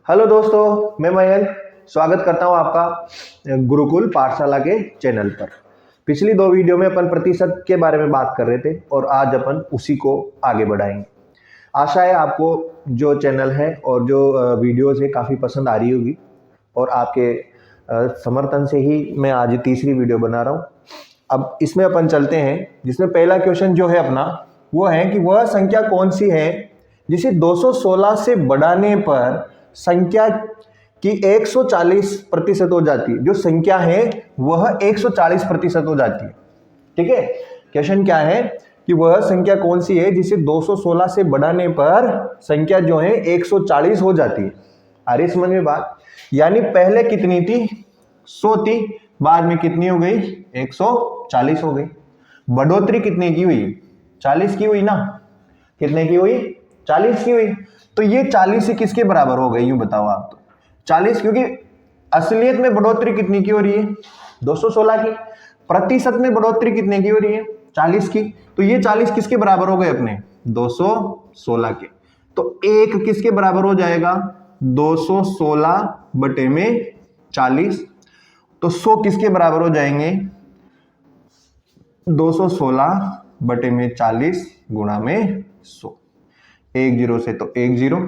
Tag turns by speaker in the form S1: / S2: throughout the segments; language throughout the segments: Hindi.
S1: हेलो दोस्तों, मैं मयंक स्वागत करता हूं आपका गुरुकुल पाठशाला के चैनल पर। पिछली दो वीडियो में अपन प्रतिशत के बारे में बात कर रहे थे और आज अपन उसी को आगे बढ़ाएंगे। आशा है आपको जो चैनल है और जो वीडियोस है काफ़ी पसंद आ रही होगी और आपके समर्थन से ही मैं आज तीसरी वीडियो बना रहा हूँ। अब इसमें अपन चलते हैं, जिसमें पहला क्वेश्चन जो है अपना वो है कि वह संख्या कौन सी है जिसे 216 से बढ़ाने पर संख्या की 140% हो जाती है। जो संख्या है वह 140% हो जाती है। ठीक है, क्वेश्चन क्या है कि वह संख्या कौन सी है जिसे 216 से बढ़ाने पर संख्या जो है 140 हो जाती है। आ रही समझ में बात? यानी पहले कितनी थी? 100 थी, बाद में कितनी हो गई? 140 हो गई। बढ़ोतरी कितने की हुई? 40 की हुई ना? कितने की हुई? 40 की हुई। तो ये 40 ही किसके बराबर हो गई? यूं बताओ आप। तो 40, क्योंकि असलियत में बढ़ोतरी कितनी की हो रही है? 216 की। प्रतिशत में बढ़ोतरी कितने की हो रही है? 40 की। तो ये 40 किसके बराबर हो गए अपने? 216 के। तो एक किसके बराबर हो जाएगा? 216 बटे में 40। तो 100 किसके बराबर हो जाएंगे? 216 बटे में 40 गुणा में 100। एक जीरो से तो एक जीरो,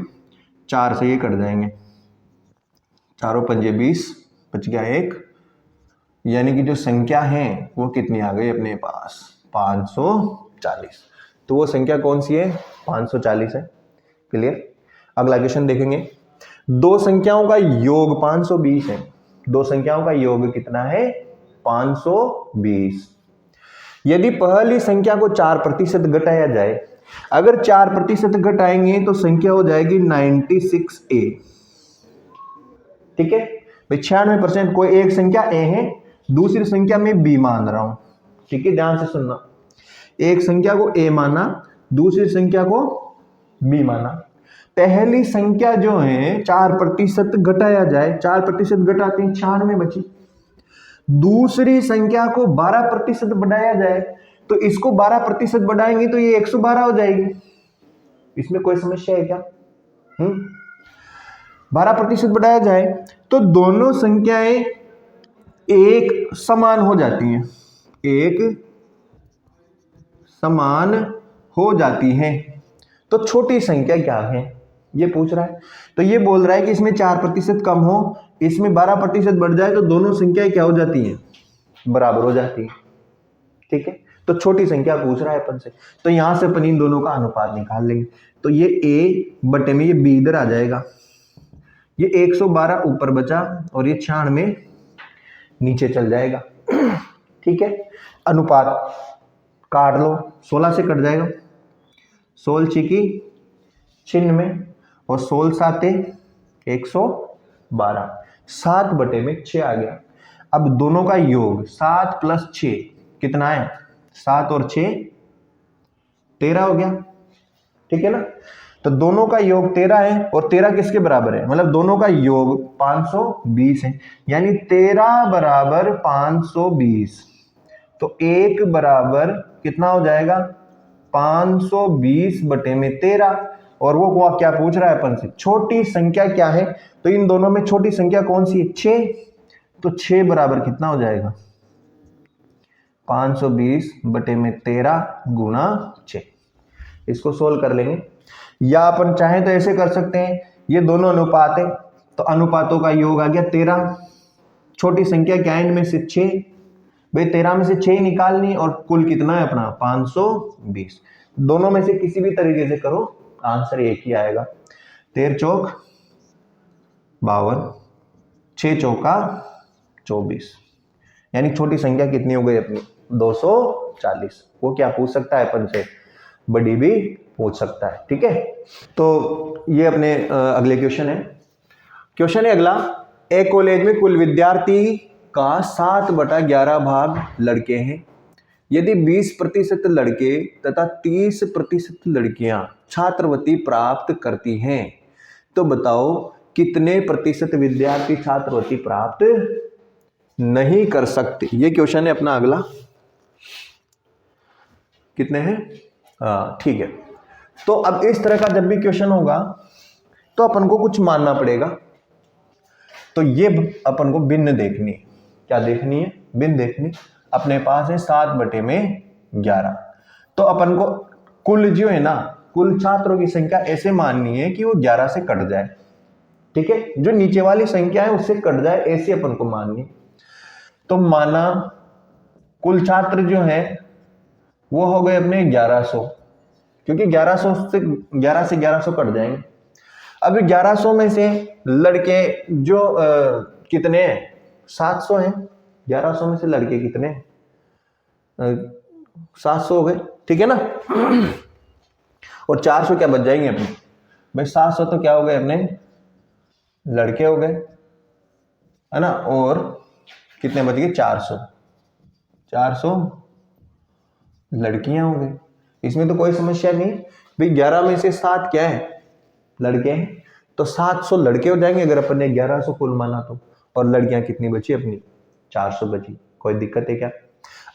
S1: 4 से ये कट जाएंगे, चारों पंजे 20, बच गया एक। यानी कि जो संख्या है वो कितनी आ गई अपने पास? 540। तो वो संख्या कौन सी है? 540 है। क्लियर? अगला क्वेश्चन देखेंगे। दो संख्याओं का योग 520 है। दो संख्याओं का योग कितना है? 520। यदि पहली संख्या को 4% घटाया जाए, अगर 4% घटाएंगे तो संख्या हो जाएगी 96A। ठीक है भाई, 96%। कोई एक संख्या A है, दूसरी संख्या में B मान रहा हूं। ठीक है, ध्यान से सुनना। एक संख्या को A माना, दूसरी संख्या को B माना। पहली संख्या जो है 4% घटाया जाए, 4% घटाते हैं 96 बची। दूसरी संख्या को 12% बढ़ाया जाए, तो इसको 12% बढ़ाएंगे तो ये 112 हो जाएगी। इसमें कोई समस्या है क्या? 12% बढ़ाया जाए तो दोनों संख्याएं एक समान हो जाती हैं, एक समान हो जाती हैं। तो छोटी संख्या क्या है ये पूछ रहा है। तो ये बोल रहा है कि इसमें 4% कम हो, इसमें 12% बढ़ जाए तो दोनों संख्याएं क्या हो जाती हैं? बराबर हो जाती है। ठीक है, तो छोटी संख्या पूछ रहा है अपन से, तो यहां से अपन इन दोनों का अनुपात निकाल लेंगे। तो ये A बटे में ये B इधर आ जाएगा, ये 112 ऊपर बचा और ये 96 नीचे चल जाएगा। ठीक है, अनुपात काट लो, 16 से कट जाएगा, 16 छिकी 96 और 16 साते 112, 7 बटे में 6 आ गया। अब दोनों का योग 7 + 6 कितना है? 7 और 6 13 हो गया। ठीक है ना? तो दोनों का योग 13 है और 13 किसके बराबर है? मतलब दोनों का योग 520 है, यानी 13 बराबर 520। तो एक बराबर कितना हो जाएगा? 520 बटे में 13। और वो क्या पूछ रहा है अपन से? छोटी संख्या क्या है? तो इन दोनों में छोटी संख्या कौन सी है? 6। तो 6 बराबर कितना हो जाएगा? 520 बटे में 13 गुणा 6। इसको सोल्व कर लेंगे, या अपन चाहें तो ऐसे कर सकते हैं, ये दोनों अनुपात है तो अनुपातों का योग आ गया 13। छोटी संख्या क्या है इनमें से? 6। भाई 13 में से 6 निकालनी और कुल कितना है अपना? 520। दोनों में से किसी भी तरीके से करो, आंसर एक ही आएगा। 13 चौक 52, 6 चौका 24। यानी छोटी संख्या कितनी हो गई अपनी? 240। वो क्या पूछ सकता है अपन से? बड़ी भी पूछ सकता है। ठीक है, तो ये अपने अगले क्वेश्चन है। क्वेश्चन है अगला। एक कॉलेज में कुल विद्यार्थी का 7/11 भाग लड़के हैं। यदि 20% लड़के तथा 30% लड़कियां छात्रवृत्ति प्राप्त करती हैं, तो बताओ कितने प्रतिशत विद्यार्थी छात्रवृत्ति प्राप्त नहीं कर सकते? ये क्वेश्चन है अपना अगला। कितने हैं? ठीक है, तो अब इस तरह का जब भी क्वेश्चन होगा तो अपन को कुछ मानना पड़ेगा। तो ये अपन को भिन्न देखनी है। क्या देखनी है? भिन्न देखनी। अपने पास है 7/11। तो अपन को कुल जो है ना, कुल छात्रों की संख्या ऐसे माननी है कि वो 11 से कट जाए। ठीक है, जो नीचे वाली संख्या है उससे कट जाए, ऐसे अपन को माननी। तो माना कुल छात्र जो है वो हो गए अपने 1100, क्योंकि 1100 से 1100 कट जाएंगे। अब 1100 में से लड़के जो कितने हैं? 700 हैं। 1100 में से लड़के कितने? 700 हो गए, ठीक है ना। और 400 क्या बच जाएंगे अपने? भाई 700 तो क्या हो गए अपने? लड़के हो गए, है ना। और कितने बच गए? 400 लड़कियां हो गई। इसमें तो कोई समस्या नहीं भाई। 11 में से 7 क्या है? लड़के हैं। तो 700 लड़के हो जाएंगे अगर अपन ने 1100 कुल माना तो। और लड़कियां कितनी बची अपनी? 400 बची। कोई दिक्कत है क्या?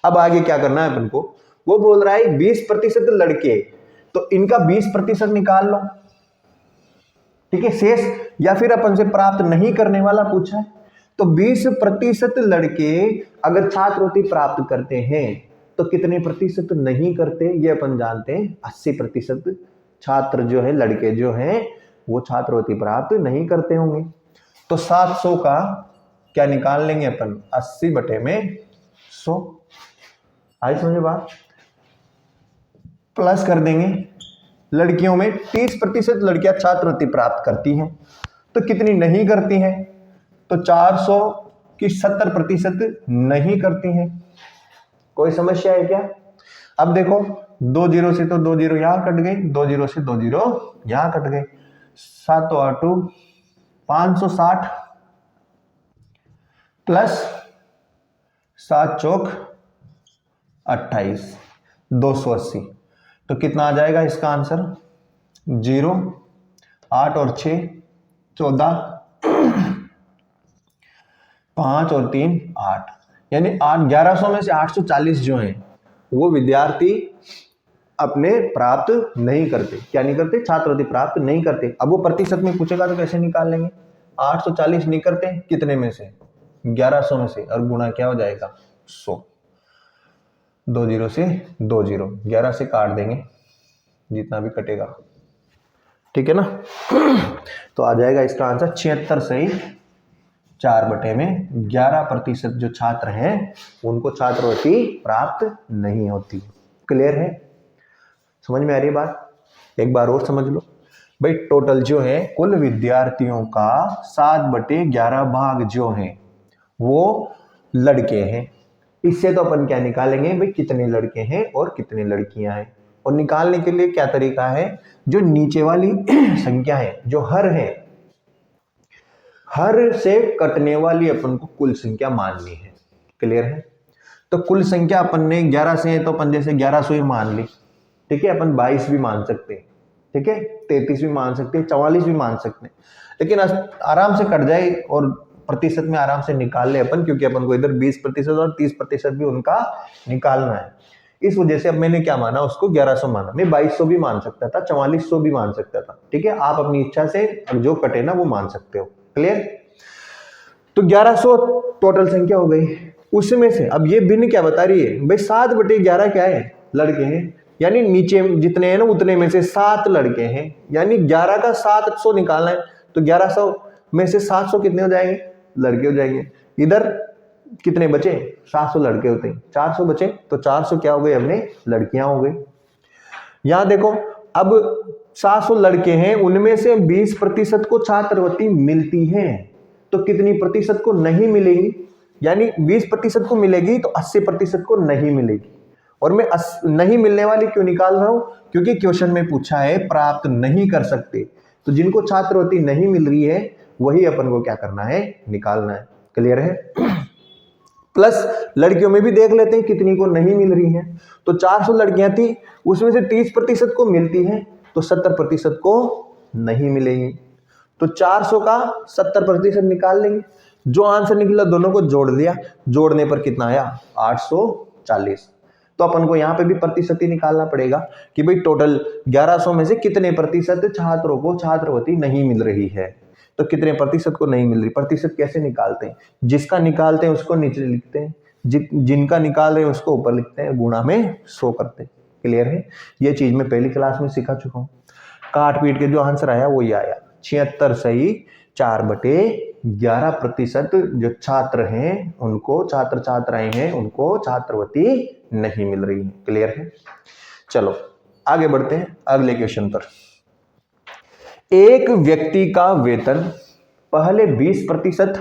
S1: अब आगे क्या करना है अपन को? वो बोल रहा है 20% लड़के, तो इनका 20% निकाल लो। ठीक है, शेष या फिर अपन से प्राप्त नहीं करने वाला पूछा है। तो 20% लड़के अगर छात्रवृत्ति प्राप्त करते हैं तो कितने प्रतिशत नहीं करते? ये अपन जानते हैं 80% छात्र जो है, लड़के जो हैं वो छात्रवृत्ति प्राप्त नहीं करते होंगे। तो 700 का क्या निकाल लेंगे अपन? 80/100। आई समझे बात? प्लस कर देंगे। लड़कियों में 30% लड़कियां छात्रवृत्ति प्राप्त करती हैं, तो कितनी नहीं करती हैं? तो 400 की 70% नहीं करती हैं। कोई समस्या है क्या? अब देखो 2 जीरो से तो 2 जीरो यहां कट गई, 2 जीरो से 2 जीरो यहां कट गए। 7 8 560 प्लस 7 चौक 28 280। तो कितना आ जाएगा इसका आंसर? 0 8 और 6 14 5 और 3 8, यानी 1100 में से 840 जो हैं वो विद्यार्थी अपने प्राप्त नहीं करते। क्या नहीं करते? छात्रवृत्ति प्राप्त नहीं करते। अब वो प्रतिशत में पूछेगा तो कैसे निकाल लेंगे? 840 नहीं करते, कितने में से? 1100 में से, और गुणा क्या हो जाएगा? 100। 2 जीरो से 2 जीरो, 11 से काट देंगे जितना भी कटेगा, ठीक है ना। तो आ जाएगा इसका आंसर 76 सही 4/11% जो छात्र हैं उनको छात्रवृत्ति प्राप्त नहीं होती। क्लियर है? समझ में आ रही है बात? एक बार और समझ लो भाई। टोटल जो है कुल विद्यार्थियों का 7/11 भाग जो है वो लड़के हैं। इससे तो अपन क्या निकालेंगे भाई? कितने लड़के हैं और कितने लड़कियां हैं। और निकालने के लिए क्या तरीका है? जो नीचे वाली संख्या है, जो हर है, हर से कटने वाली अपन को कुल संख्या माननी है। क्लियर है? तो कुल संख्या अपन ने 11 से है तो अपन जैसे 1100 ही मान ली, ठीक है। अपन 22 भी मान सकते हैं, ठीक है, 33 भी मान सकते हैं, 44 भी मान सकते हैं, लेकिन आराम से कट जाए और प्रतिशत में आराम से निकाल ले अपन, क्योंकि अपन को इधर 20% और 30% भी उनका निकालना है। इस वजह से अब मैंने क्या माना? उसको 1100 माना। मैं 2200 भी मान सकता था, 4400 भी मान सकता था, ठीक है। आप अपनी इच्छा से जो कटे ना वो मान सकते हो। क्लियर? तो 1100 टोटल संख्या हो गई। उसमें से अब ये भिन्न क्या बता रही है भाई? 7/11 क्या है? लड़के हैं, यानी नीचे जितने हैं ना उतने में से 7 लड़के हैं, यानी 11 का 700 निकालना है। तो 1100 में से 700 कितने हो जाएंगे? लड़के हो जाएंगे। इधर कितने बचे? 700 लड़के होते हैं, 400 बचे, तो 400 क्या हो गए? अपने लड़कियां हो गई। यहां देखो, अब 700 लड़के हैं, उनमें से 20% को छात्रवृत्ति मिलती है, तो कितनी प्रतिशत को नहीं मिलेगी? यानी 20% को मिलेगी तो 80% को नहीं मिलेगी। और मैं नहीं मिलने वाली क्यों निकाल रहा हूं? क्योंकि क्वेश्चन में पूछा है प्राप्त नहीं कर सकते, तो जिनको छात्रवृत्ति नहीं मिल रही है वही अपन को क्या करना है? निकालना है। क्लियर है? प्लस लड़कियों में भी देख लेते हैं कितनी को नहीं मिल रही है। तो 400 लड़कियां थी, उसमें से 30% को मिलती है, तो 70% को नहीं मिलेंगी। तो 400 का 70% निकाल लेंगे। जो आंसर निकला दोनों को जोड़ दिया, जोड़ने पर कितना आया? 840। तो अपन को यहां पे भी प्रतिशत ही निकालना पड़ेगा कि भाई टोटल 1100 में से कितने प्रतिशत छात्रों को छात्रवृत्ति नहीं मिल रही है। तो कितने प्रतिशत को नहीं मिल रही। प्रतिशत कैसे निकालते हैं, जिसका निकालते हैं उसको नीचे लिखते हैं, जिनका निकाल रहे हैं उसको ऊपर लिखते हैं, गुणा में 100 करते हैं। क्लियर है, ये चीज मैं पहली क्लास में सिखा चुका हूँ। काट पीट के जो आंसर आया वही आया, 76 सही 4/11% जो छात्र हैं उनको, छात्र छात्राएं हैं उनको छात्रवृत्ति नहीं मिल रही है। क्लियर है, चलो आगे बढ़ते हैं अगले क्वेश्चन पर। एक व्यक्ति का वेतन पहले 20%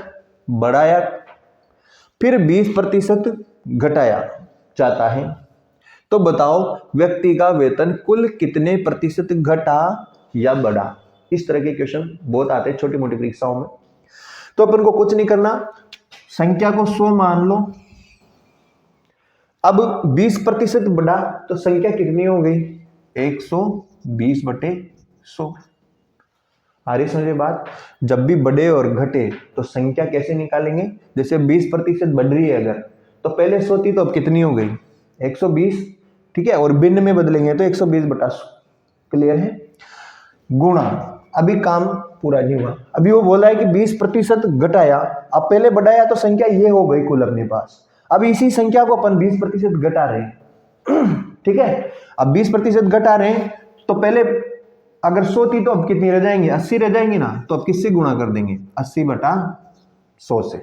S1: बढ़ाया फिर 20% घटाया जाता है, तो बताओ व्यक्ति का वेतन कुल कितने प्रतिशत घटा या बढ़ा। इस तरह के क्वेश्चन बहुत आते हैं छोटी मोटी परीक्षाओं में। तो अपन को कुछ नहीं करना, संख्या को 100 मान लो। अब 20% बढ़ा तो संख्या कितनी हो गई, 120/100। आ रही समझे बात। जब भी बढ़े और घटे तो संख्या कैसे निकालेंगे, जैसे 20% बढ़ रही है अगर, तो पहले 100 थी तो अब कितनी हो गई 120, ठीक है, और भिन्न में बदलेंगे तो 120/100। क्लियर है, गुणा, अभी काम पूरा नहीं हुआ, अभी वो बोला है कि 20% घटाया, अब पहले बढ़ाया तो संख्या ये हो गई कुल अपने पास, अब इसी संख्या को अपन 20% घटा रहे हैं ठीक है, अब 20% घटा रहे हैं तो पहले अगर 100 थी तो अब कितनी रह जाएंगी, 80 रह जाएंगी ना, तो अब किससे गुणा कर देंगे 80/100 से।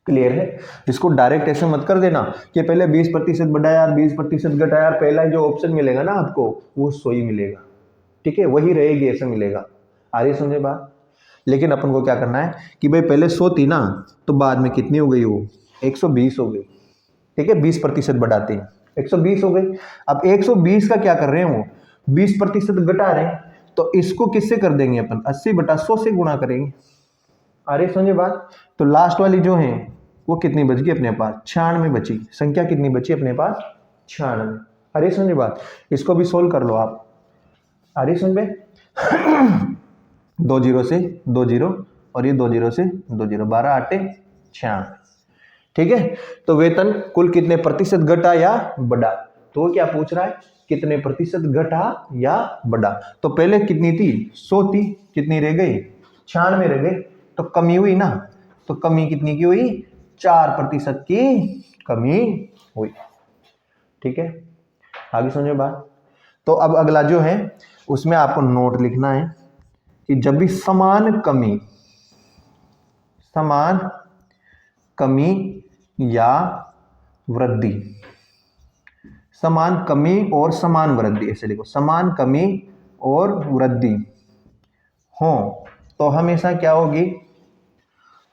S1: क्लियर है, इसको डायरेक्ट ऐसे मत कर देना कि पहले 20% बढ़ाया 20% घटाया, पहला जो ऑप्शन मिलेगा ना आपको वो 100 ही मिलेगा, ठीक है, वही रहेगी, ऐसे मिलेगा। आ रही समझे बात। लेकिन अपन को क्या करना है कि भाई पहले 100 थी ना, तो बाद में कितनी हो गई, वो 120 हो गई, ठीक है, 20% बढ़ाते हैं 120 हो गई। अब 120 का क्या कर रहे हैं, वो 20% घटा रहे हैं, तो इसको किससे कर देंगे अपन 80/100 से गुणा करेंगे। आ रही समझे बात। तो लास्ट वाली जो है वो कितनी बच गई अपने पास, 96 बची, संख्या कितनी बची अपने पास 96। आ रही समझे बात, इसको भी सोल्व कर लो आप। आ रही समझ में 2 0 से 2 0 और ये 2 0 से 2 0, 12 8 96, ठीक है। तो वेतन कुल कितने प्रतिशत घटा या बढ़ा, तो क्या पूछ रहा है कितने प्रतिशत घटा या बढ़ा। तो पहले कितनी थी 100 थी, कितनी रह गई 96 रह गई, तो कमी हुई ना, तो कमी कितनी की हुई 4% की कमी हुई, ठीक है। आगे समझो बात। तो अब अगला जो है उसमें आपको नोट लिखना है कि जब भी समान कमी या वृद्धि, समान कमी और समान वृद्धि, ऐसे लिखो, समान कमी और वृद्धि हो तो हमेशा क्या होगी,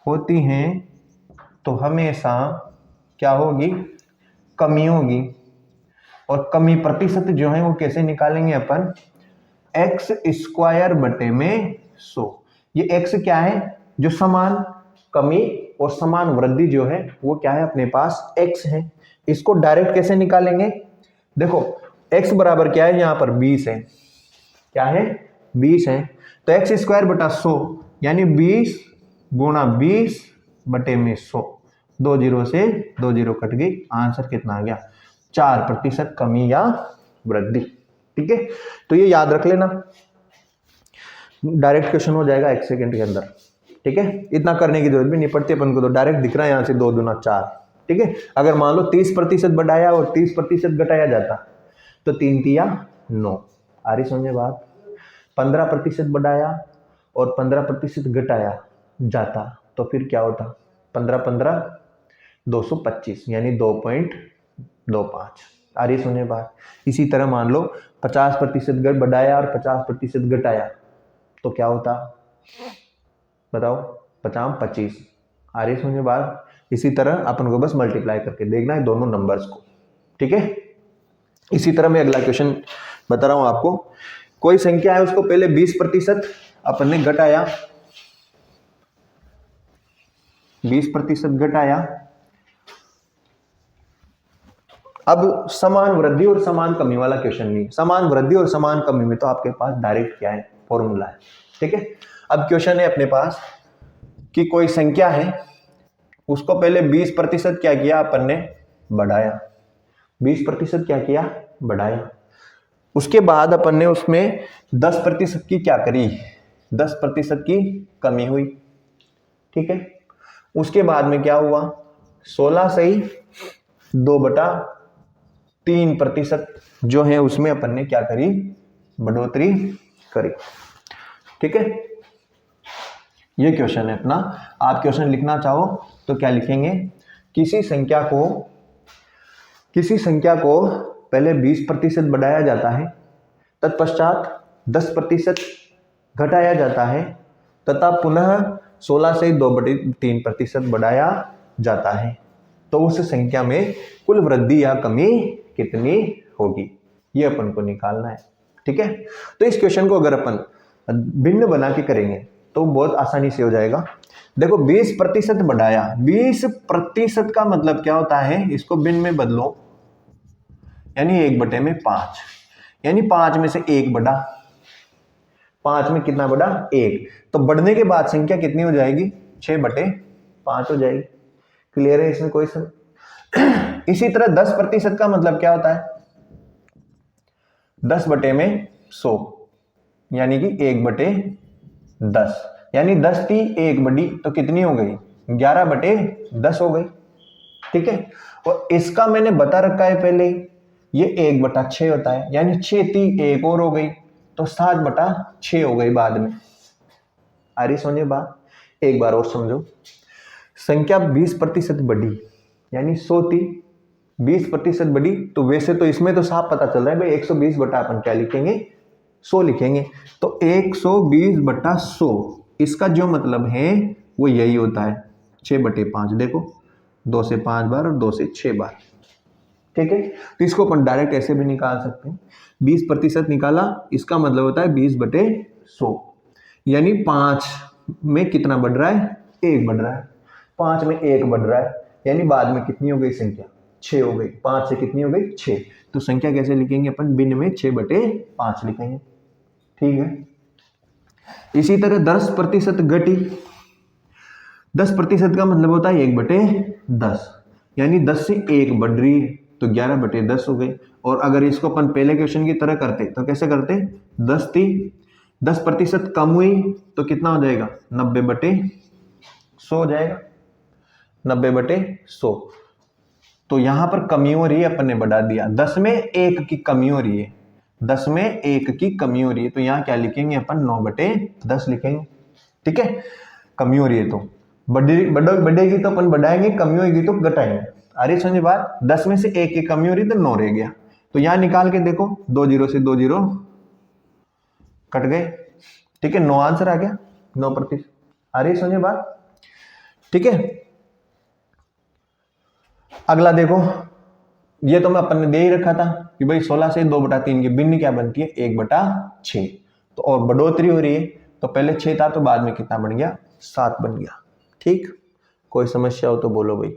S1: होती हैं तो हमेशा क्या होगी, कमी होगी। और कमी प्रतिशत जो है वो कैसे निकालेंगे अपन, x²/100। ये x क्या है, जो समान कमी और समान वृद्धि जो है वो क्या है अपने पास x है। इसको डायरेक्ट कैसे निकालेंगे, देखो x बराबर क्या है यहाँ पर 20 है, क्या है 20 है, तो x²/100 यानी 20 गुणा 20/100, 2 0 से 2 0 कट गई, आंसर कितना आ गया 4% कमी या वृद्धि, ठीक है। तो ये याद रख लेना, डायरेक्ट क्वेश्चन हो जाएगा 1 सेकंड के अंदर, ठीक है, इतना करने की जरूरत भी नहीं पड़ती अपन को, तो डायरेक्ट दिख रहा है यहाँ से 2 दूना 4, ठीक है। अगर मान लो 30% बढ़ाया और 30% घटाया जाता तो 3 तिया 9। आ रही समझे बात। 15% बढ़ाया और 15% घटाया जाता तो फिर क्या होता, 15 15 225 यानी 2.25। आ रही सुने बात। इसी तरह मान लो 50% बढ़ाया और 50% घटाया तो क्या होता, बताओ 50 25। आ रही समझ बात। इसी तरह अपन को बस मल्टीप्लाई करके देखना है दोनों नंबर्स को, ठीक है। इसी तरह मैं अगला क्वेश्चन बता रहा हूं आपको। कोई संख्या है उसको पहले 20% अपन ने घटाया, 20% घटाया, अब समान वृद्धि और समान कमी वाला क्वेश्चन नहीं, समान वृद्धि और समान कमी में तो आपके पास डायरेक्ट क्या है फॉर्मूला है, ठीक है। अब क्वेश्चन है अपने पास कि कोई संख्या है उसको पहले 20% क्या किया अपन ने बढ़ाया, 20% क्या किया बढ़ाया, उसके बाद अपन ने उसमें 10% की क्या करी 10% की कमी हुई। ठीक है, उसके बाद में क्या हुआ, 16 से ही 2/3% जो है उसमें अपन ने क्या करी, बढ़ोतरी करी। ठीक है, ये क्वेश्चन है अपना। आप क्वेश्चन लिखना चाहो तो क्या लिखेंगे, किसी संख्या को पहले 20% बढ़ाया जाता है, तत्पश्चात 10% घटाया जाता है, तथा पुनः 16 से 2/3% बढ़ाया जाता है, तो उस संख्या में कुल वृद्धि या कमी कितनी होगी, ये अपन को निकालना है। ठीक है, तो इस क्वेश्चन को अगर अपन भिन्न बना के करेंगे तो बहुत आसानी से हो जाएगा। देखो 20% बढ़ाया, 20% का मतलब क्या होता है, इसको भिन्न में बदलो, यानी 1/5, यानी 5 में से 1 बढ़ा, 5 में कितना बढ़ा, 1, तो बढ़ने के बाद संख्या कितनी हो जाएगी, 6/5 हो जाएगी। क्लियर है, इसमें कोई इसी तरह 10% का मतलब क्या होता है, 10/100, यानी कि 1/10, यानी 10 थी 1 बढ़ी तो कितनी हो गई, 11/10 हो गई। ठीक है, और इसका मैंने बता रखा है पहले, ये 1/6 होता है, यानी 6 थी 1 और हो गई तो 7/6 हो गई बाद में। आ रही समझे बात, एक बार और समझो, संख्या 20% बढ़ी, यानी 100 थी, 20% बढ़ी, तो वैसे तो इसमें तो साफ पता चल रहा है भाई 120 बटा अपन क्या लिखेंगे, 100 लिखेंगे, तो 120/100, इसका जो मतलब है वो यही होता है 6/5। देखो 2 से 5 बार और 2 से 6 बार। ठीक है, तो इसको अपन डायरेक्ट ऐसे भी निकाल सकते हैं, 20% निकाला, इसका मतलब होता है 20/100, यानी 5 में कितना बढ़ रहा है, 1 बढ़ रहा है, 5 में 1 बढ़ रहा है, यानी बाद में कितनी हो गई संख्या, 6 हो गई, 5 से कितनी हो गई, 6, तो संख्या कैसे लिखेंगे अपन, भिन्न में 6/5 लिखेंगे। ठीक है, इसी तरह 10% घटी, 10% का मतलब होता है 1/10, यानी 10 से 1 बढ़ रही है तो 11/10 हो गई। और अगर इसको अपन पहले क्वेश्चन की तरह करते तो कैसे करते, 10 थी, 10% कम हुई तो कितना हो जाएगा, 90/100 हो जाएगा, 90/100। तो यहां पर कमी हो रही है, अपन ने बढ़ा दिया, 10 में 1 की कमी हो रही है, 10 में 1 की कमी हो रही है, तो यहां क्या लिखेंगे अपन, 9/10 लिखेंगे। ठीक है, कमी हो रही है तो बढ़ेगी तो अपन बढ़ाएंगे, कमी होगी तो घटाएंगे। अरे समझे बात, 10 में से 1 की कमी हो रही तो 9 रह गया, तो यहां निकाल के देखो, 2 0 से 2 0 कट गए। ठीक है, 9 आंसर आ गया, 9%। अरे समझे बात, ठीक है। अगला देखो, ये तो मैं अपन ने दे ही रखा था कि भाई 16 से 2/3 की भिन्न क्या बनती है, 1/6, तो और बढ़ोतरी हो रही है, तो पहले 6 था तो बाद में कितना बन गया, 7 बन गया। ठीक, कोई समस्या हो तो बोलो भाई।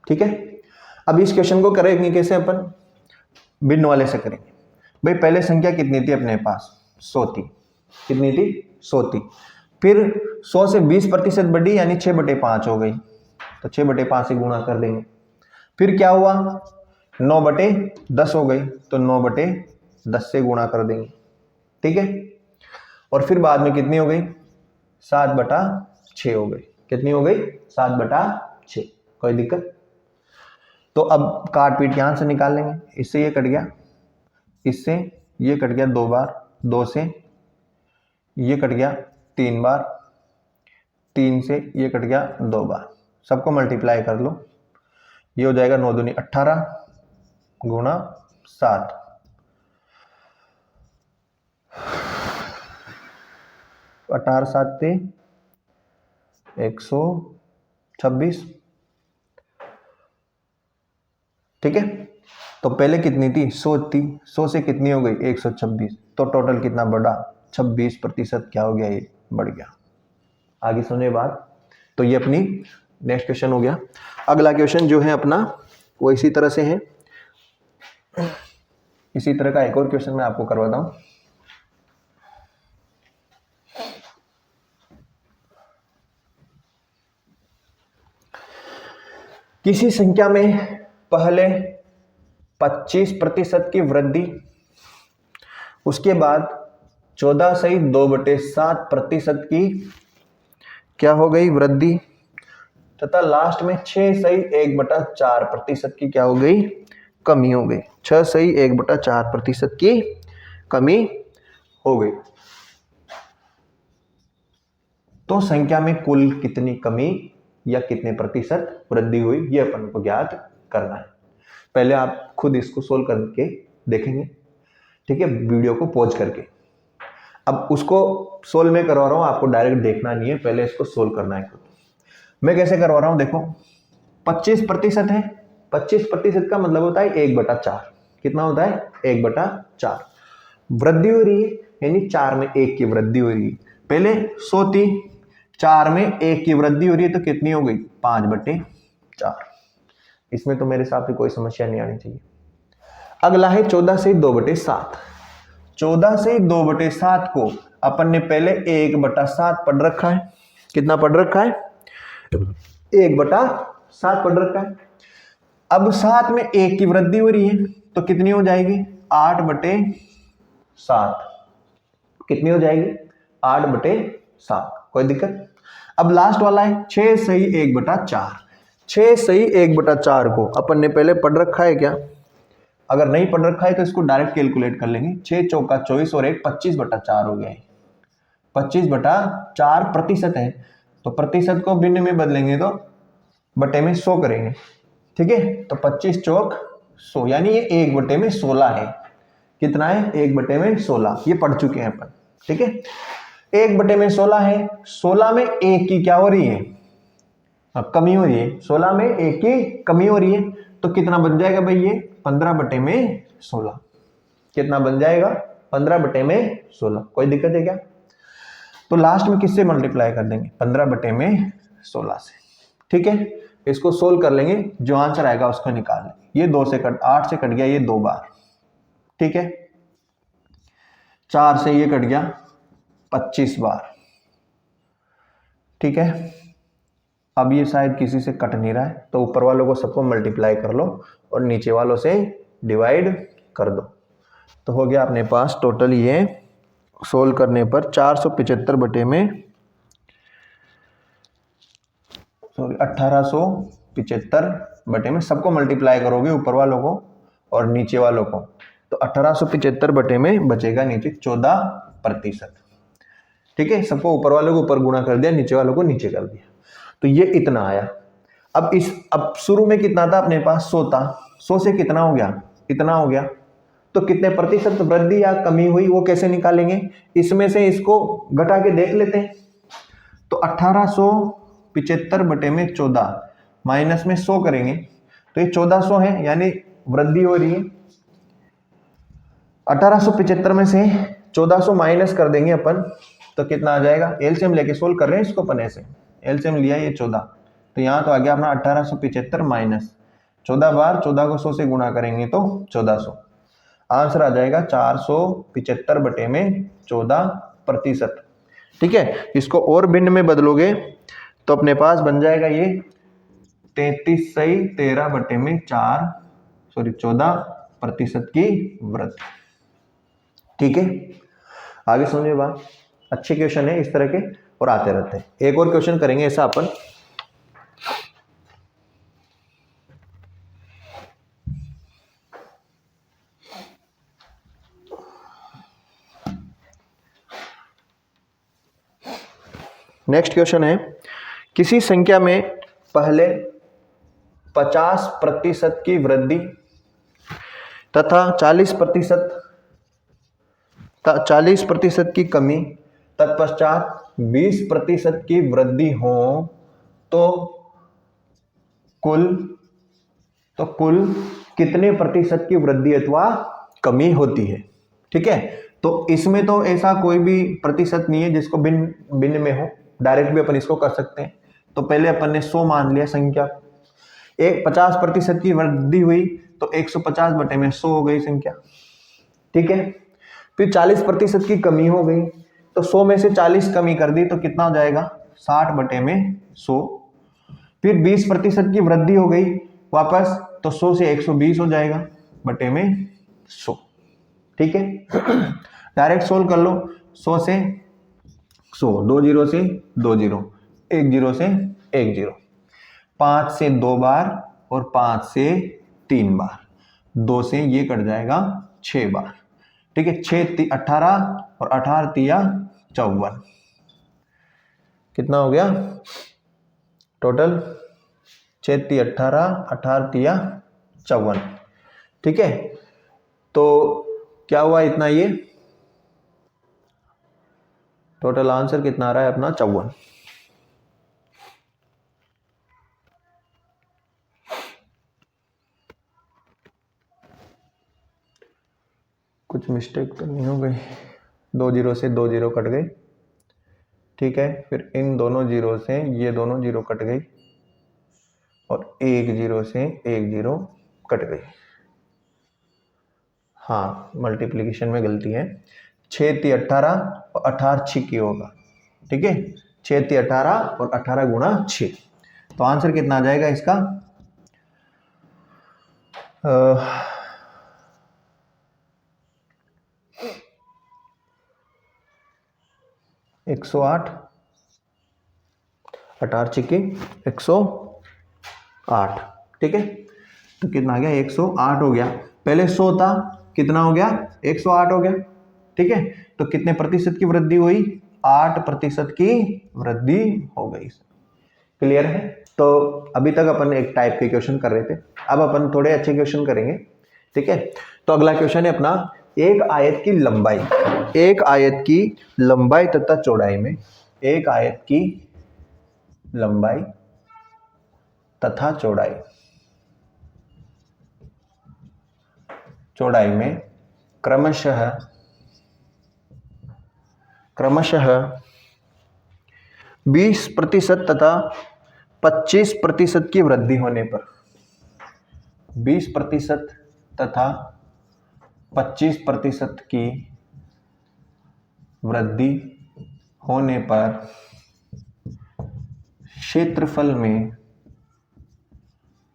S1: ठीक है, अब इस क्वेश्चन को करेंगे कैसे अपन, भिन्न वाले से करेंगे। भाई पहले संख्या कितनी थी अपने पास, 100 थी, कितनी थी, 100 थी, फिर 100 से 20% बढ़ी, यानी 6/5 हो गई, तो 6/5 से गुणा कर देंगे। फिर क्या हुआ, 9/10 हो गई, तो 9/10 से गुणा कर देंगे। ठीक है, और फिर बाद में कितनी हो गई, 7/6 हो गई, कितनी हो गई, 7/6। कोई दिक्कत, तो अब काट पीट यहां से निकाल लेंगे, इससे ये कट गया, इससे ये कट गया 2 बार, 2 से ये कट गया 3 बार, 3 से ये कट गया 2 बार, सबको मल्टीप्लाई कर लो, ये हो जाएगा 9 दूनी 18 गुणा 7, 18 7 थे 126। ठीक है, तो पहले कितनी थी, 100 थी, 100 से कितनी हो गई, 126, तो टोटल कितना बढ़ा, 26% क्या हो गया, ये बढ़ गया। आगे सुने बात, तो ये अपनी नेक्स्ट क्वेश्चन हो गया। अगला क्वेश्चन जो है अपना वो इसी तरह से है, इसी तरह का एक और क्वेश्चन मैं आपको करवाता हूं। किसी संख्या में पहले 25% की वृद्धि, उसके बाद 14/2/7% की क्या हो गई वृद्धि, तथा लास्ट में 6/1/4% की क्या हो गई कमी हो गई। 6/1/4% की कमी हो गई। तो संख्या में कुल कितनी कमी या कितने प्रतिशत वृद्धि हुई ये अपन को ज्ञात करना है। पहले आप खुद इसको सोल्व करके देखेंगे, ठीक है, वीडियो को पॉज करके। अब उसको सोल्व में करवा रहा हूं, आपको डायरेक्ट देखना नहीं है, पहले इसको सोल्व करना है खुद। मैं कैसे करवा रहा हूं देखो, 25% है, 25% का मतलब होता है 1/4। कितना होता है 1/4। वृद्धि हो रही है यानी 4 में 1 की वृद्धि हो रही है। पहले 100 थी, 4 में 1 की वृद्धि हो रही है तो कितनी हो गई 5/4। इसमें तो मेरे हिसाब से कोई समस्या नहीं आनी चाहिए। अगला है 14/2/7। 14/2/7 को अपन ने पहले 1/7 पढ़ रखा है। कितना पढ़ रखा है 1/7 पढ़ रखा है। अब 7 में 1 की वृद्धि हो रही है तो कितनी हो जाएगी 8/7। कितनी हो जाएगी 8/7। कोई दिक्कत। अब लास्ट वाला है 6/1/4। 6/1/4 को अपन ने पहले पढ़ रखा है क्या? अगर नहीं पढ़ रखा है तो इसको डायरेक्ट कैलकुलेट कर लेंगे। 6 चौका 24 और 1 25/4 हो गया है। 25/4 प्रतिशत है, तो प्रतिशत को भिन्न में बदलेंगे तो बटे में 100 करेंगे, ठीक है। तो 25 चौक 100 यानी ये 1/16 है। कितना है 1/16, ये पढ़ चुके हैं अपन, ठीक है। 1/16 है, 16 में 1 की क्या हो रही है अब कमी हो रही है, 16 में 1 की कमी हो रही है तो कितना बन जाएगा भाई ये 15/16। कितना बन जाएगा 15/16। कोई दिक्कत है क्या? तो लास्ट में किससे मल्टीप्लाई कर देंगे 15/16 से, ठीक है। इसको सोल्व कर लेंगे, जो आंसर आएगा उसको निकाल लेंगे। ये 2 से कट 8 से कट गया ये 2 बार, ठीक है। 4 से ये कट गया 25 बार, ठीक है। अब ये शायद किसी से कट नहीं रहा है तो ऊपर वालों को सबको मल्टीप्लाई कर लो और नीचे वालों से डिवाइड कर दो। तो हो गया अपने पास टोटल ये सोल्व करने पर 475 बटे में 1875 बटे में सबको मल्टीप्लाई करोगे ऊपर वालों को और नीचे वालों को तो 1875 बटे में बचेगा नीचे 14%, ठीक है। सबको ऊपर वालों को ऊपर गुणा कर दिया, नीचे वालों को नीचे कर दिया, तो ये इतना आया। अब शुरू में कितना था अपने पास 100 था, 100 से कितना हो गया इतना हो गया, तो कितने प्रतिशत वृद्धि या कमी हुई वो कैसे निकालेंगे? इसमें से इसको घटा के देख लेते हैं। तो 1875 बटे में 14 माइनस में 100 करेंगे तो ये 1400 है, यानी वृद्धि हो रही है। 1875 में से 1400 माइनस कर देंगे अपन तो कितना आ जाएगा, एलसीएम लेके सोल्व कर रहे हैं इसको अपन, ऐसे एलसीएम लिया ये 14 तो यहाँ तो आ गया अपना 1875 माइनस 14 बार 14 को 100 से गुणा करेंगे तो 1400। आंसर आ जाएगा 475 बटे में 14%, ठीक है। इसको और भिन्न में बदलोगे तो अपने पास बन जाएगा ये 33/13 बटे में 14% की वृद्धि, ठीक है। आगे समझिए बात, अच्छे क्वेश्चन है इस तरह के और आते रहते हैं। एक और क्वेश्चन करेंगे ऐसा अपन, नेक्स्ट क्वेश्चन है किसी संख्या में पहले 50% की वृद्धि तथा 40% की कमी तत्पश्चात 20% की वृद्धि हो तो कुल कितने प्रतिशत की वृद्धि अथवा कमी होती है, ठीक है। तो इसमें तो ऐसा कोई भी प्रतिशत नहीं है जिसको भिन्न में हो, डायरेक्ट भी अपन इसको कर सकते हैं। तो पहले अपन ने 100 मान लिया संख्या, 50% की वृद्धि हुई तो 150 बटे में 100 हो गई संख्या, ठीक है। फिर 40% की कमी हो गई तो 100 में से 40 कमी कर दी तो कितना हो जाएगा 60 बटे में 100। फिर 20% की वृद्धि हो गई वापस तो 100 से 120 हो जाएगा, बटे में 100। ठीक है, डायरेक्ट सोल्व कर लो। 100 से 100, 2 जीरो से 2 जीरो, 1 जीरो से 1 जीरो, 5 से 2 बार और 5 से 3 बार, 2 से ये कट जाएगा 6 बार। ठीक है, 6 18 और 18 तिया 54, कितना हो गया टोटल? 6 ती 18, 18 तिया 54। ठीक है, तो क्या हुआ इतना? ये टोटल आंसर कितना आ रहा है अपना? 54। कुछ मिस्टेक तो नहीं हो गई? 2 जीरो से 2 जीरो कट गई। ठीक है, फिर इन दोनों जीरो से ये दोनों जीरो कट गई और 1 जीरो से 1 जीरो कट गई। हाँ, मल्टीप्लिकेशन में गलती है। 6 ती 18 और 18 6 की होगा। ठीक है, 6 ती 18 और 18 गुणा 6, तो आंसर कितना आ जाएगा इसका? 108, 18 छिके 108। ठीक है, तो कितना आ गया? 108 हो गया। पहले 100 था, कितना हो गया? 108 हो गया। ठीक है, तो कितने प्रतिशत की वृद्धि हुई? 8% की वृद्धि हो गई। क्लियर है? तो अभी तक अपन एक टाइप के क्वेश्चन कर रहे थे, अब अपन थोड़े अच्छे क्वेश्चन करेंगे। ठीक है, तो अगला क्वेश्चन है अपना, एक आयत की लंबाई, एक आयत की लंबाई तथा चौड़ाई में, एक आयत की लंबाई तथा चौड़ाई, चौड़ाई में क्रमशः 20% तथा 25% की वृद्धि होने पर, 20% तथा 25% की वृद्धि होने पर क्षेत्रफल में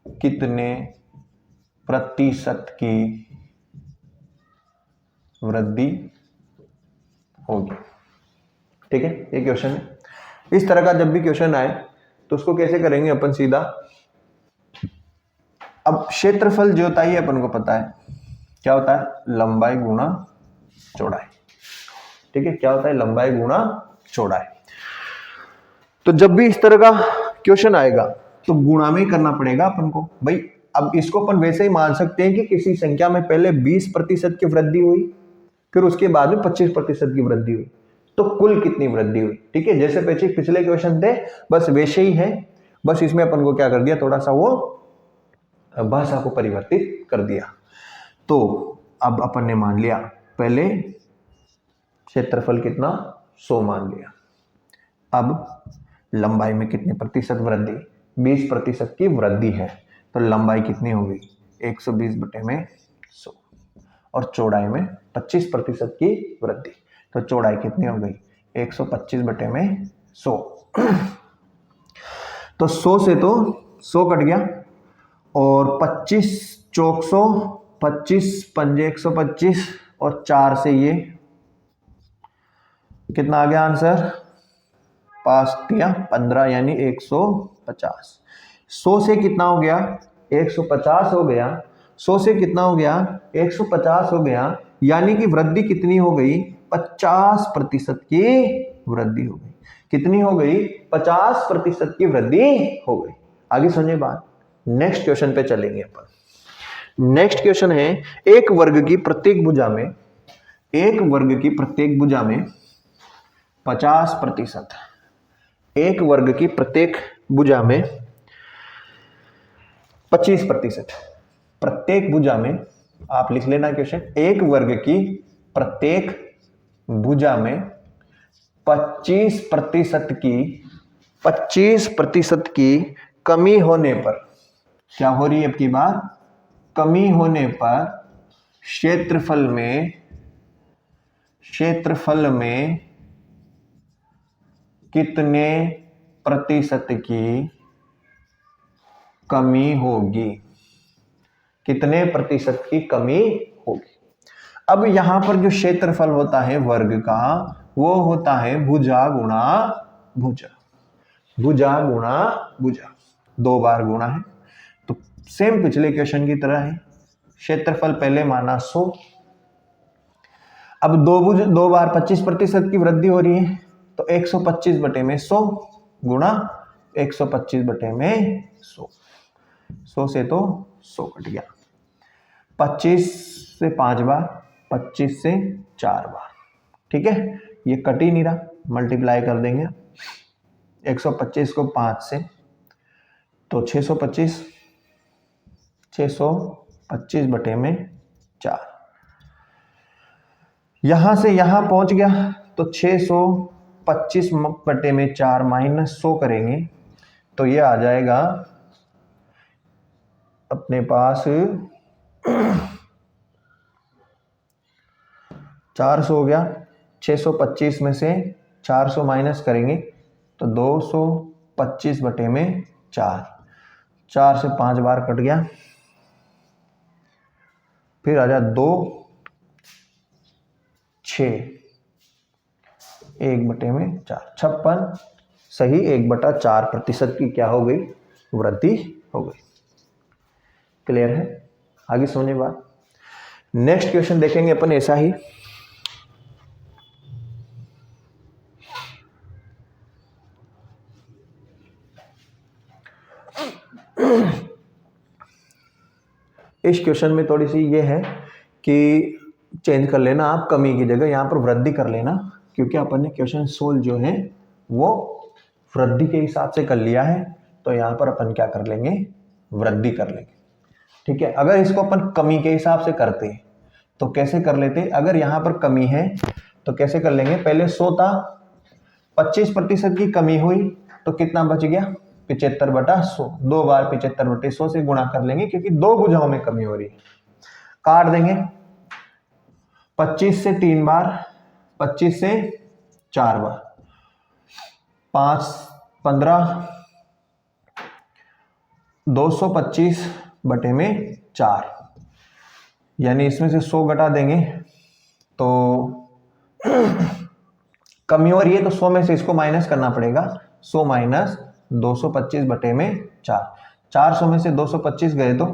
S1: कितने प्रतिशत की वृद्धि होगी? ठीक है, ये क्वेश्चन है। इस तरह का जब भी क्वेश्चन आए तो उसको कैसे करेंगे अपन? सीधा अब क्षेत्रफल जो होता है अपन को पता है क्या होता है? लंबाई गुणा चौड़ाई। ठीक है, क्या होता है? लंबाई गुणा चौड़ाई। तो जब भी इस तरह का क्वेश्चन आएगा तो गुणा में ही करना पड़ेगा अपन को भाई। अब इसको अपन वैसे ही मान सकते हैं कि किसी संख्या में पहले 20% की वृद्धि हुई, फिर उसके बाद में 25% की वृद्धि हुई, तो कुल कितनी वृद्धि हुई? ठीक है, जैसे पिछले क्वेश्चन थे बस वैसे ही है, बस इसमें अपन को क्या कर दिया? थोड़ा सा वो भाषा को परिवर्तित कर दिया। तो अब अपन ने मान लिया पहले क्षेत्रफल कितना? 100 मान लिया। अब लंबाई में कितने प्रतिशत वृद्धि? 20% की वृद्धि है, तो लंबाई कितनी होगी? 120 बटे में 100, और चौड़ाई में 25% की वृद्धि, तो चौड़ाई कितनी हो गई? 125 बटे में 100। तो 100 से तो 100 कट गया, और 25 चौक 100, 25 पंजे 125 और 4 से ये कितना आ गया आंसर? 5 या 15 यानी 150। 100 से कितना हो गया? 150 हो गया। 100 से कितना हो गया? 150 हो गया, यानी कि वृद्धि कितनी हो गई? 50% की वृद्धि हो गई। कितनी हो गई? 50% की वृद्धि हो गई। आगे सुनिए बात, नेक्स्ट क्वेश्चन पे चलेंगे अपन। नेक्स्ट क्वेश्चन है, एक वर्ग की प्रत्येक भुजा में, एक वर्ग की प्रत्येक भुजा में 50%, एक वर्ग की प्रत्येक भुजा में 25%, प्रत्येक भुजा में, आप लिख लेना क्वेश्चन, एक वर्ग की प्रत्येक भुजा में 25% की कमी होने पर, क्या हो रही है अब की बार? कमी होने पर क्षेत्रफल में कितने प्रतिशत की कमी होगी? कितने प्रतिशत की कमी होगी। अब यहां पर जो क्षेत्रफल होता है वर्ग का वो होता है भुजा गुणा भुजा, भुजा गुणा भुजा, 2 बार गुणा है। तो सेम पिछले क्वेश्चन की तरह है, क्षेत्रफल पहले माना 100, अब 2 बार 25% की वृद्धि हो रही है तो 125 बटे में 100 गुणा 125 बटे में 100, 100 से तो 100 कट गया, 25 से 5 बार, 25 से 4 बार, ठीक है, ये कट ही नहीं रहा, मल्टीप्लाई कर देंगे 125 को 5 से तो 625, 625 बटे में 4, यहां से यहां पहुंच गया तो 625 बटे में 4 माइनस 100 करेंगे तो ये आ जाएगा अपने पास 400 हो गया, 625 में से 400 माइनस करेंगे तो 225 बटे में 4, 4 से 5 बार कट गया, फिर आ जा 2, 6, 1 बटे में 4, 56 सही 1/4% की क्या हो गई, वृद्धि हो गई। क्लियर है, आगे सोने बाद नेक्स्ट क्वेश्चन देखेंगे अपन ऐसा ही। इस क्वेश्चन में थोड़ी सी ये है कि चेंज कर लेना आप, कमी की जगह यहाँ पर वृद्धि कर लेना, क्योंकि अपन ने क्वेश्चन सोल्व जो है वो वृद्धि के हिसाब से कर लिया है, तो यहाँ पर अपन क्या कर लेंगे, वृद्धि कर लेंगे, ठीक है। अगर इसको अपन कमी के हिसाब से करते तो कैसे कर लेते, अगर यहाँ पर कमी है तो कैसे कर लेंगे, पहले 100 था, 25% की कमी हुई तो कितना बच गया, 75/100, 2 बार 75/100 से गुणा कर लेंगे क्योंकि 2 भुजाओं में कमी हो रही है, काट देंगे 25 से 3 बार, 25 से 4 बार, 5 15, 225 बटे में 4, यानी इसमें से 100 घटा देंगे तो कमी हो रही है तो 100 में से इसको माइनस करना पड़ेगा, 100 माइनस 225 बटे में 4, 400 में से 225 गए तो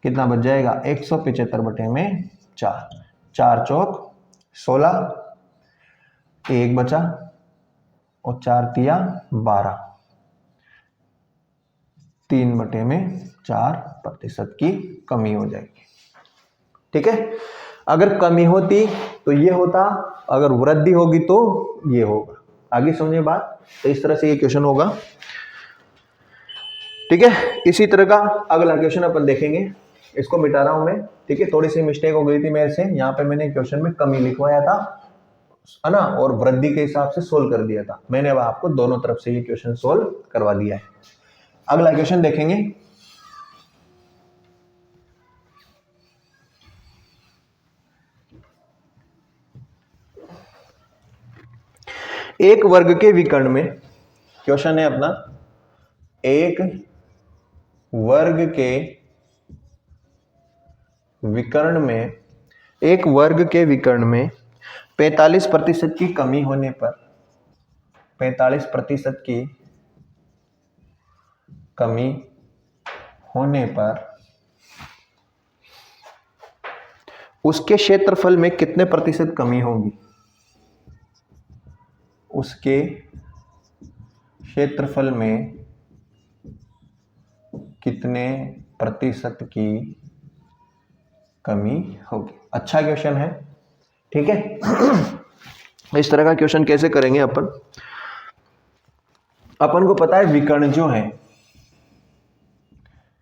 S1: कितना बच जाएगा, 175 बटे में 4, 4 चौक 16, 1 बचा और 4 तिया 12, 3 बटे में 4% की कमी हो जाएगी, ठीक है। अगर कमी होती तो ये होता, अगर वृद्धि होगी तो ये होगा, आगे समझे बात। तो इस तरह से ये क्वेश्चन होगा, ठीक है। इसी तरह का अगला क्वेश्चन अपन देखेंगे, इसको मिटा रहा हूं मैं, ठीक है, थोड़ी सी मिस्टेक हो गई थी मेरे से, यहाँ पे मैंने क्वेश्चन में कमी लिखवाया था है ना, और वृद्धि के हिसाब से सोल्व कर दिया था मैंने, अब आपको दोनों तरफ से ये क्वेश्चन सोल्व करवा दिया है। अगला क्वेश्चन देखेंगे, एक वर्ग के विकर्ण में, क्वेश्चन है अपना, एक वर्ग के विकर्ण में, एक वर्ग के विकर्ण में 45% की कमी होने पर, 45% की कमी होने पर उसके क्षेत्रफल में कितने प्रतिशत कमी होगी, उसके क्षेत्रफल में कितने प्रतिशत की कमी होगी। अच्छा क्वेश्चन है, ठीक है। इस तरह का क्वेश्चन कैसे करेंगे अपन को पता है विकर्ण जो है,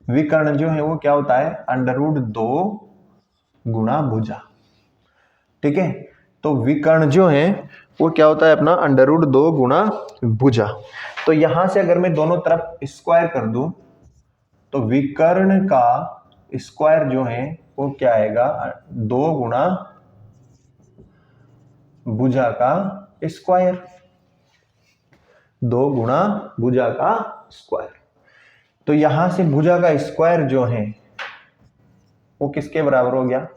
S1: विकर्ण जो है वो क्या होता है, √2 गुणा भुजा, ठीक है। तो विकर्ण जो है वो क्या होता है अपना, √2 गुणा भुजा। तो यहां से अगर मैं दोनों तरफ स्क्वायर कर दूं तो विकर्ण का स्क्वायर जो है वो क्या आएगा, 2 गुणा भुजा का स्क्वायर, 2 गुणा भुजा का स्क्वायर। तो यहां से भुजा का स्क्वायर जो है वो किसके बराबर हो गया,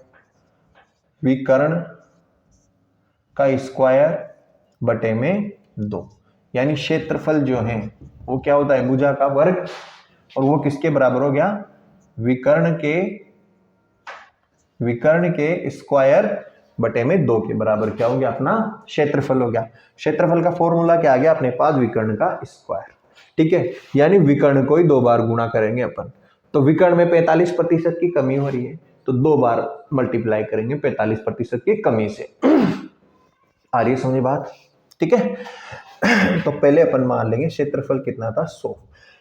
S1: विकर्ण का स्क्वायर बटे में 2। यानी क्षेत्रफल जो है वो क्या होता है, भुजा का वर्ग, और वो किसके बराबर हो गया, विकर्ण के स्क्वायर बटे में 2 के बराबर क्या हो गया, अपना क्षेत्रफल हो गया। क्षेत्रफल का फॉर्मूला क्या आ गया अपने पास, विकर्ण का स्क्वायर। ठीक है, यानी विकर्ण को ही 2 बार गुणा करेंगे अपन। तो विकर्ण में 45% की कमी हो रही है, तो 2 बार मल्टीप्लाई करेंगे 45% की कमी से। आ रही है समझ बात? ठीक है, तो पहले अपन मान लेंगे क्षेत्रफल कितना था, 100।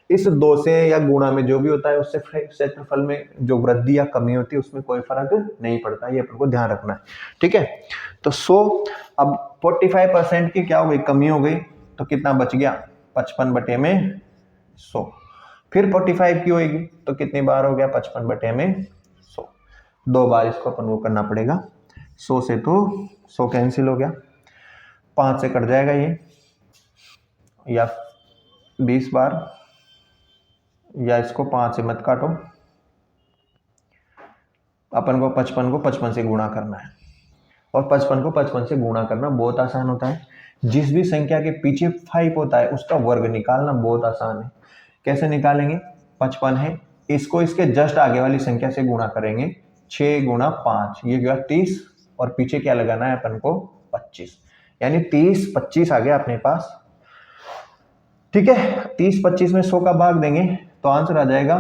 S1: इस 2 से या गुणा में जो भी होता है उससे क्षेत्रफल में जो वृद्धि या कमी होती है उसमें कोई फर्क नहीं पड़ता, ये अपन को ध्यान रखना है। ठीक है, तो 100, अब 45% की क्या हो गई, कमी हो गई, तो कितना बच गया, 55 बटे में 100। फिर 45 की होगी तो कितनी बार हो गया, 55 बटे में 100। 2 बार इसको अपन वो करना पड़ेगा। 100 से तो 100 कैंसिल हो गया, 5 से कट जाएगा ये, या 20 बार, या इसको 5 से मत काटो, अपन को 55 से गुणा करना है। और 55 को 55 से गुणा करना बहुत आसान होता है। जिस भी संख्या के पीछे 5 होता है उसका वर्ग निकालना बहुत आसान है। कैसे निकालेंगे, 55 है, इसको इसके जस्ट आगे वाली संख्या से गुणा करेंगे, 6 गुणा 5, ये गया 30, और पीछे क्या लगाना है अपन को, 25, यानी 30 25 आ गया अपने पास। ठीक है, 30 25 में 100 का भाग देंगे तो आंसर आ जाएगा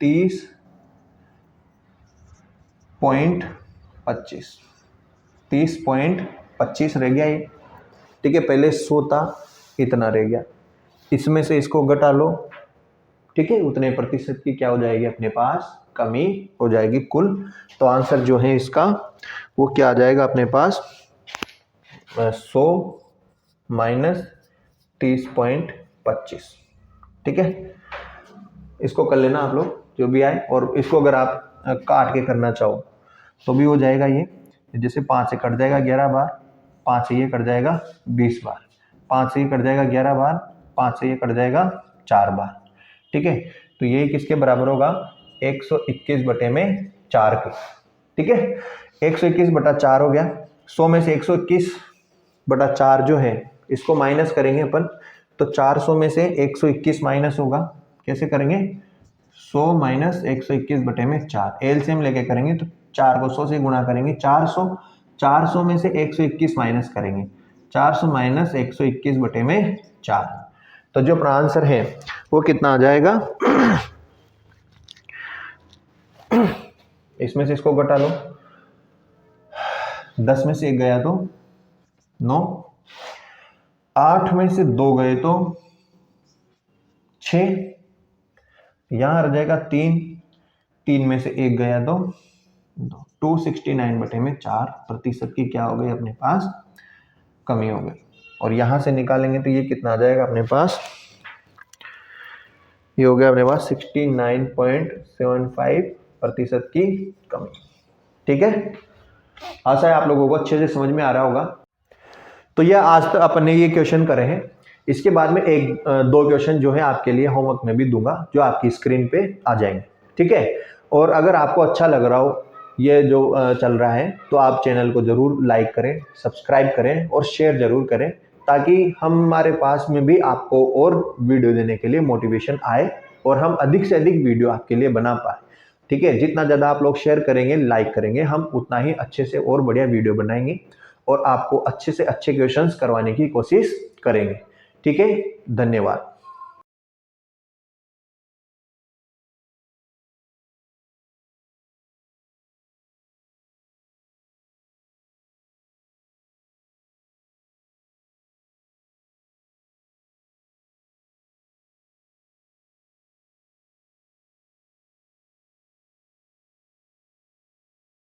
S1: 30.25। 30.25 रह गया ये। ठीक है, पहले 100 था, इतना रह गया, इसमें से इसको घटा लो। ठीक है, उतने प्रतिशत की क्या हो जाएगी अपने पास, कमी हो जाएगी कुल। तो आंसर जो है इसका वो क्या आ जाएगा अपने पास, 100 माइनस 30.25। ठीक है, इसको कर लेना आप लोग जो भी आए, और इसको अगर आप काट के करना चाहो तो भी हो जाएगा ये। जैसे 5 से कट जाएगा 11 बार, 5 से ये कट जाएगा 20 बार, 5 से ये कट जाएगा 11 बार, 5 से ये कट जाएगा 4 बार। ठीक है, तो ये किसके बराबर होगा, 121 बटे में 4 के। ठीक है, 121 बटा 4 हो गया। 100 में से 121 बटा 4 जो है इसको माइनस करेंगे अपन, तो 400 में से 121 माइनस होगा, कैसे करेंगे, 100 माइनस 121 बटे में 4, एलसीएम लेके करेंगे, तो 4 को 100 से गुणा करेंगे, 400 में से 121 माइनस करेंगे, 400 माइनस 121 बटे में 4, तो जो अपना आंसर है वो कितना आ जाएगा, इसमें से इसको घटा लो, 10 में से 1 गया तो 9, 8 में से 2 गए तो 6, यहां रह जाएगा 3, 3 में से 1 गया तो 269 बटे में 4 प्रतिशत की क्या हो गई अपने पास, कमी हो गई। और यहां से निकालेंगे तो ये कितना आ जाएगा अपने पास, ये हो गया अपने पास 69.75 प्रतिशत की कमी। ठीक है, आशा है आप लोगों को अच्छे से समझ में आ रहा होगा। तो यह आज तक अपन ने ये क्वेश्चन करे हैं, इसके बाद में 1-2 क्वेश्चन जो है आपके लिए होमवर्क में भी दूंगा, जो आपकी स्क्रीन पे आ जाएंगे। ठीक है, और अगर आपको अच्छा लग रहा हो ये जो चल रहा है, तो आप चैनल को जरूर लाइक करें, सब्सक्राइब करें और शेयर जरूर करें, ताकि हमारे पास में भी आपको और वीडियो देने के लिए मोटिवेशन आए और हम अधिक से अधिक वीडियो आपके लिए बना पाए। ठीक है, जितना ज़्यादा आप लोग शेयर करेंगे, लाइक करेंगे, हम उतना ही अच्छे से और बढ़िया वीडियो बनाएंगे और आपको अच्छे से अच्छे क्वेश्चंस करवाने की कोशिश करेंगे। ठीक है, धन्यवाद।